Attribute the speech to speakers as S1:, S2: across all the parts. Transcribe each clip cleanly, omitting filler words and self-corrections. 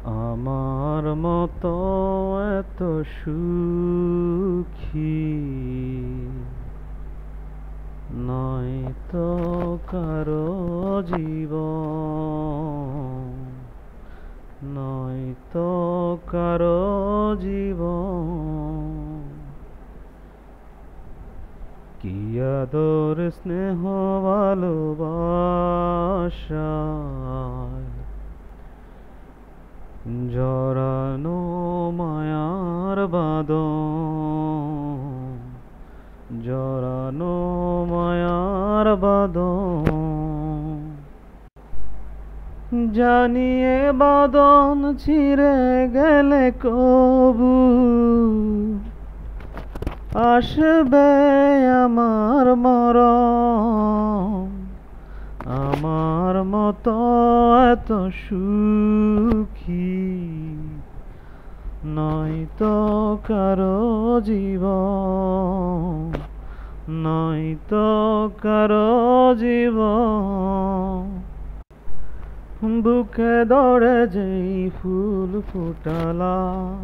S1: আমার মতো এত সুখী নয় তো কারো জীবন, নয় তো কারো জীবন। কি আদর স্নেহ ভালোবাসায় জড়ানো মায়ার বাঁধন, জড়ানো মায়ার বাঁধন। জানিয়ে বাঁধন ছিঁড়ে গেলে কবু আসবে আমার মরণ। আমার মতো এত সুখী নয় তো কারো জীবন, নয় তো কারো জীবন। বুকে দৌড়ে যেই ফুল ফুটালাম,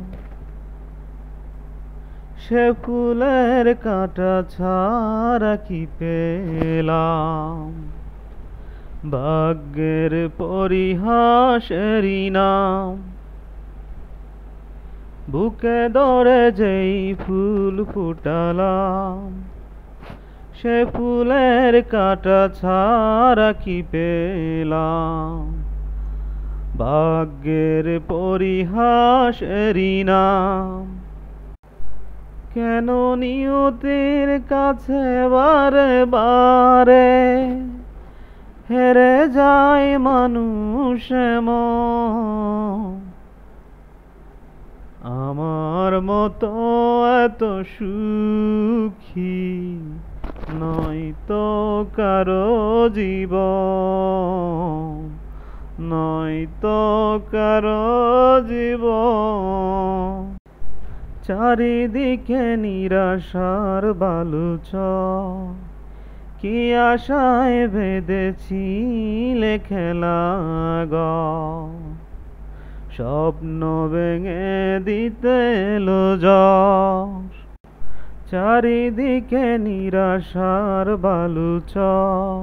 S1: সে ফুলের কাঁটা ছাড়া কি পেলাম। ভাগ্যের পরিহাসেরই নাম। বুকে দৌড়ে যেই ফুল ফুটালাম, সে ফুলের কাঁটা ছাড়া কি পেলাম। ভাগ্যের পরিহাসেরই নাম। কেন নিয়তির কাছে বারে বারে হেরে যায় মানুষ মন। আমার মতো এত সুখী নয় তো কারো জীবন, নয় তো কারো জীবন। চারিদিকে নিরাশার বালুচর, কি আশায় বেঁধেছিলে খেলা ঘর। স্বপ্ন ভেঙে দিতে এলো ঝড়। চারিদিকে নিরাশার বালুচর,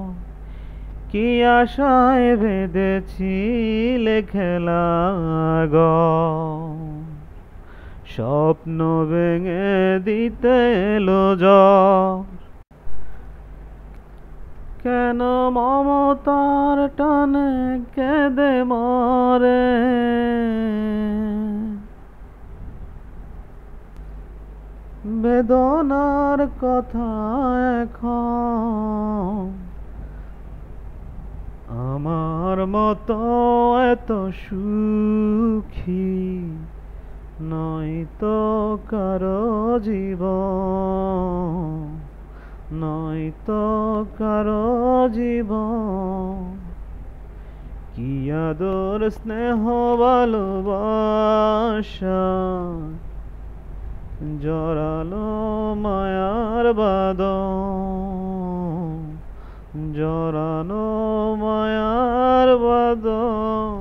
S1: কি আশায় বেঁধেছিলে খেলা ঘর। স্বপ্ন ভেঙে দিতে এলো ঝড়। কেন মমতার টানে কেঁদে মরে, বেদনার কথা এখন। আমার মতো এত সুখী নয় তো কারো জীবন, নয় তো কারো জীবন। কি আদর স্নেহ ভালোবাসা জড়ালো মায়ার বাঁধন, জড়ানো মায়ার বাঁধন।